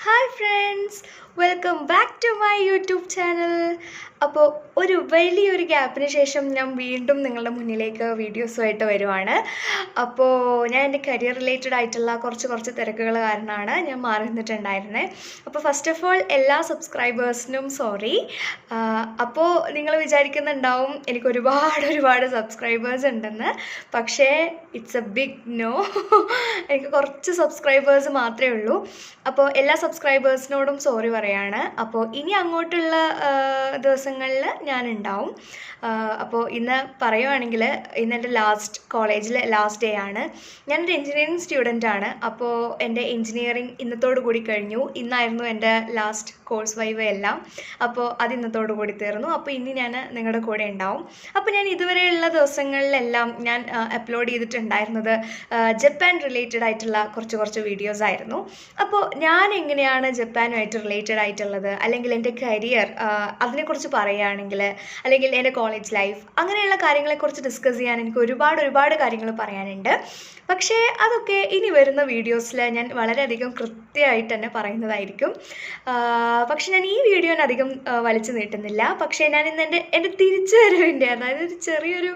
Hi friends, welcome back to my YouTube channel. അപ്പോൾ ഒരു വലിയൊരു ഗ്യാപ്പിന് ശേഷം ഞാൻ വീണ്ടും നിങ്ങളുടെ മുന്നിലേക്ക് വീഡിയോസുമായിട്ട് വരുവാണ്. അപ്പോൾ ഞാൻ എൻ്റെ കരിയർ റിലേറ്റഡ് ആയിട്ടുള്ള കുറച്ച് തിരക്കുകൾ കാരണമാണ് ഞാൻ മാറി നിന്നിട്ടുണ്ടായിരുന്നത്. അപ്പോൾ ഫസ്റ്റ് ഓഫ് ഓൾ എല്ലാ സബ്സ്ക്രൈബേഴ്സിനും സോറി. അപ്പോൾ നിങ്ങൾ വിചാരിക്കുന്നുണ്ടാവും എനിക്ക് ഒരുപാട് സബ്സ്ക്രൈബേഴ്സ് ഉണ്ടെന്ന്. പക്ഷേ ഇറ്റ്സ് എ ബിഗ് നോ. എനിക്ക് കുറച്ച് സബ്സ്ക്രൈബേഴ്സ് മാത്രമേ ഉള്ളൂ. അപ്പോൾ എല്ലാ സബ്സ്ക്രൈബേഴ്സിനോടും സോറി പറയാണ്. അപ്പോൾ ഇനി അങ്ങോട്ടുള്ള ദിവസങ്ങളിൽ ഞാനുണ്ടാവും. അപ്പോൾ ഇന്ന് പറയുവാണെങ്കിൽ ഇന്ന് എൻ്റെ കോളേജിലെ ലാസ്റ്റ് ഡേ ആണ്. ഞാനൊരു എൻജിനീയറിംഗ് സ്റ്റുഡൻ്റ് ആണ്. അപ്പോൾ എൻ്റെ എൻജിനീയറിംഗ് ഇന്നത്തോടു കൂടി കഴിഞ്ഞു. ഇന്നായിരുന്നു എൻ്റെ ലാസ്റ്റ് കോഴ്സ് വൈവ എല്ലാം. അപ്പോൾ അത് ഇന്നത്തോടു കൂടി തീർന്നു. അപ്പോൾ ഇനി ഞാൻ നിങ്ങളുടെ കൂടെ ഉണ്ടാവും. അപ്പോൾ ഞാൻ ഇതുവരെയുള്ള ദിവസങ്ങളിലെല്ലാം ഞാൻ അപ്ലോഡ് ചെയ്തിട്ടുണ്ടായിരുന്നത് ജപ്പാൻ റിലേറ്റഡ് ആയിട്ടുള്ള കുറച്ച് വീഡിയോസ് ആയിരുന്നു. അപ്പോൾ ഞാൻ എങ്ങനെയാണ് ജപ്പാനുമായിട്ട് റിലേറ്റഡ് ആയിട്ടുള്ളത്, അല്ലെങ്കിൽ എൻ്റെ കരിയർ അതിനെക്കുറിച്ച് പറയുകയാണെങ്കിൽ, അല്ലെങ്കിൽ എൻ്റെ കോളേജ് ലൈഫ്, അങ്ങനെയുള്ള കാര്യങ്ങളെക്കുറിച്ച് ഡിസ്കസ് ചെയ്യാൻ എനിക്ക് ഒരുപാട് കാര്യങ്ങൾ പറയാനുണ്ട്. പക്ഷേ അതൊക്കെ ഇനി വരുന്ന വീഡിയോസിൽ ഞാൻ വളരെയധികം കൃത്യമായിട്ട് തന്നെ പറയുന്നതായിരിക്കും. പക്ഷെ ഞാൻ ഈ വീഡിയോനെ അധികം വലിച്ചു നീട്ടുന്നില്ല. പക്ഷേ ഞാൻ ഇന്ന് എൻ്റെ തിരിച്ചുവരവിൻ്റെ, അതായത് ഒരു ചെറിയൊരു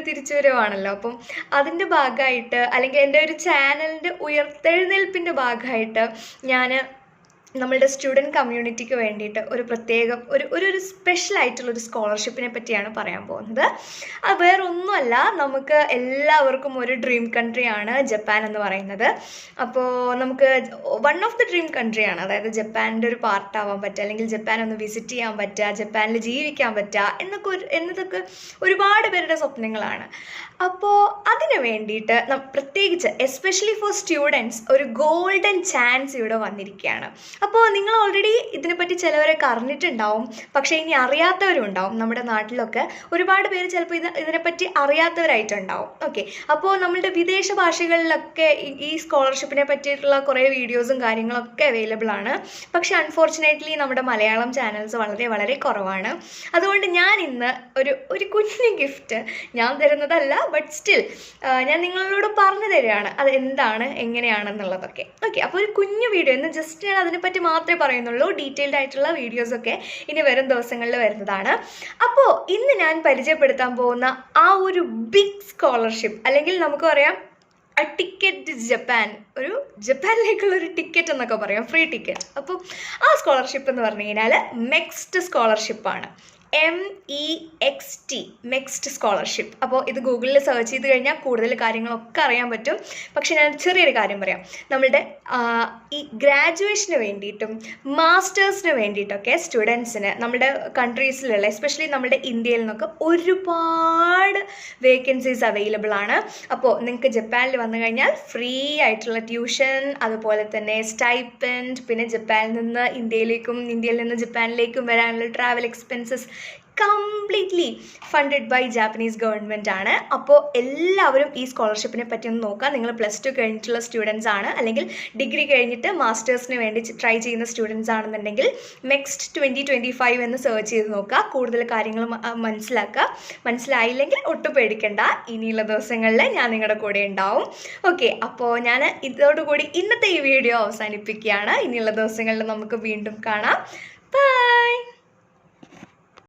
തിരിച്ചുവരവാണല്ലോ, അപ്പം അതിൻ്റെ ഭാഗമായിട്ട്, അല്ലെങ്കിൽ എൻ്റെ ഒരു ചാനലിൻ്റെ ഉയർത്തെഴുന്നേൽപ്പിൻ്റെ ഭാഗമായിട്ട് ഞാൻ നമ്മളുടെ സ്റ്റുഡൻറ്റ് കമ്മ്യൂണിറ്റിക്ക് വേണ്ടിയിട്ട് ഒരു പ്രത്യേകം ഒരു സ്പെഷ്യൽ ആയിട്ടുള്ളൊരു സ്കോളർഷിപ്പിനെ പറ്റിയാണ് പറയാൻ പോകുന്നത്. അത് വേറൊന്നുമല്ല, നമുക്ക് എല്ലാവർക്കും ഒരു ഡ്രീം കൺട്രിയാണ് ജപ്പാൻ എന്ന് പറയുന്നത്. അപ്പോൾ നമുക്ക് വൺ ഓഫ് ദി ഡ്രീം കൺട്രിയാണ്, അതായത് ജപ്പാനിൻ്റെ ഒരു പാർട്ടാവാൻ പറ്റുക, അല്ലെങ്കിൽ ജപ്പാൻ ഒന്ന് വിസിറ്റ് ചെയ്യാൻ പറ്റുക, ജപ്പാനിൽ ജീവിക്കാൻ പറ്റുക എന്നതൊക്കെ ഒരുപാട് പേരുടെ സ്വപ്നങ്ങളാണ്. അപ്പോൾ അതിന് വേണ്ടിയിട്ട് പ്രത്യേകിച്ച് എസ്പെഷ്യലി ഫോർ സ്റ്റുഡൻസ് ഒരു ഗോൾഡൻ ചാൻസ് ഇവിടെ വന്നിരിക്കുകയാണ്. അപ്പോൾ നിങ്ങൾ ഓൾറെഡി ഇതിനെപ്പറ്റി ചിലവരൊക്കെ അറിഞ്ഞിട്ടുണ്ടാവും, പക്ഷേ ഇനി അറിയാത്തവരും ഉണ്ടാവും. നമ്മുടെ നാട്ടിലൊക്കെ ഒരുപാട് പേര് ചിലപ്പോൾ ഇതിനെപ്പറ്റി അറിയാത്തവരായിട്ടുണ്ടാവും. ഓക്കെ, അപ്പോൾ നമ്മളുടെ വിദേശ ഭാഷകളിലൊക്കെ ഈ സ്കോളർഷിപ്പിനെ പറ്റിയിട്ടുള്ള കുറേ വീഡിയോസും കാര്യങ്ങളൊക്കെ അവൈലബിൾ ആണ്. പക്ഷേ അൺഫോർച്ചുനേറ്റ്ലി നമ്മുടെ മലയാളം ചാനൽസ് വളരെ കുറവാണ്. അതുകൊണ്ട് ഞാൻ ഇന്ന് ഒരു കുഞ്ഞു ഗിഫ്റ്റ് ഞാൻ തരുന്നതല്ല, ബട്ട് സ്റ്റിൽ ഞാൻ നിങ്ങളോട് പറഞ്ഞു തരികയാണ് അത് എന്താണ് എങ്ങനെയാണെന്നുള്ളതൊക്കെ. ഓക്കെ, അപ്പോൾ ഒരു കുഞ്ഞു വീഡിയോ ഇന്ന് ജസ്റ്റ് ഞാൻ അതിനെപ്പറ്റി മാത്രമേ പറയുന്നുള്ളൂ. ഡീറ്റെയിൽഡ് ആയിട്ടുള്ള വീഡിയോസൊക്കെ ഇനി വരും ദിവസങ്ങളിൽ വരുന്നതാണ്. അപ്പോൾ ഇന്ന് ഞാൻ പരിചയപ്പെടുത്താൻ പോകുന്ന ആ ഒരു ബിഗ് സ്കോളർഷിപ്പ്, അല്ലെങ്കിൽ നമുക്ക് പറയാം ടിക്കറ്റ് ജപ്പാൻ, ഒരു ജപ്പാനിലേക്കുള്ള ഒരു ടിക്കറ്റ് എന്നൊക്കെ പറയാം, ഫ്രീ ടിക്കറ്റ്. അപ്പോൾ ആ സ്കോളർഷിപ്പ് എന്ന് പറഞ്ഞു കഴിഞ്ഞാൽ മെക്സ്റ്റ് സ്കോളർഷിപ്പാണ്. MEXT, മെക്സ്റ്റ് scholarship. അപ്പോൾ ഇത് ഗൂഗിളിൽ സെർച്ച് ചെയ്ത് കഴിഞ്ഞാൽ കൂടുതൽ കാര്യങ്ങളൊക്കെ അറിയാൻ പറ്റും. പക്ഷെ ഞാൻ ചെറിയൊരു കാര്യം പറയാം. നമ്മളുടെ ഈ ഗ്രാജുവേഷന് വേണ്ടിയിട്ടും മാസ്റ്റേഴ്സിന് വേണ്ടിയിട്ടൊക്കെ സ്റ്റുഡൻസിന് നമ്മുടെ കൺട്രീസിലുള്ള, എസ്പെഷ്യലി നമ്മുടെ ഇന്ത്യയിൽ നിന്നൊക്കെ ഒരുപാട് വേക്കൻസീസ് അവൈലബിൾ ആണ്. അപ്പോൾ നിങ്ങൾക്ക് ജപ്പാനിൽ വന്നു കഴിഞ്ഞാൽ ഫ്രീ ആയിട്ടുള്ള ട്യൂഷൻ, അതുപോലെ തന്നെ സ്റ്റൈപ്പൻഡ്, പിന്നെ ജപ്പാനിൽ നിന്ന് ഇന്ത്യയിലേക്കും ഇന്ത്യയിൽ നിന്ന് ജപ്പാനിലേക്കും വരാനുള്ള travel expenses completely funded by Japanese government ആണ്. അപ്പോൾ എല്ലാവരും ഈ സ്കോളർഷിപ്പിനെ പറ്റി ഒന്ന് നോക്കാം. നിങ്ങൾ +2 കഴിഞ്ഞിട്ടുള്ള സ്റ്റുഡൻസ് ആണ്, അല്ലെങ്കിൽ ഡിഗ്രി കഴിഞ്ഞിട്ട് മാസ്റ്റേഴ്സിന് വേണ്ടി ട്രൈ ചെയ്യുന്ന സ്റ്റുഡൻസ് ആണെന്നുണ്ടെങ്കിൽ മെക്സ്റ്റ് 2025 എന്ന് സെർച്ച് ചെയ്ത് നോക്കുക. കൂടുതൽ കാര്യങ്ങൾ മനസ്സിലായില്ലെങ്കിൽ ഒട്ടും പേടിക്കണ്ട, ഇനിയുള്ള ദിവസങ്ങളിൽ ഞാൻ നിങ്ങളുടെ കൂടെ ഉണ്ടാവും. ഓക്കെ, അപ്പോൾ ഞാൻ ഇതോടുകൂടി ഇന്നത്തെ ഈ വീഡിയോ അവസാനിപ്പിക്കുകയാണ്. ഇനിയുള്ള ദിവസങ്ങളിൽ നമുക്ക് വീണ്ടും കാണാം. ബൈ.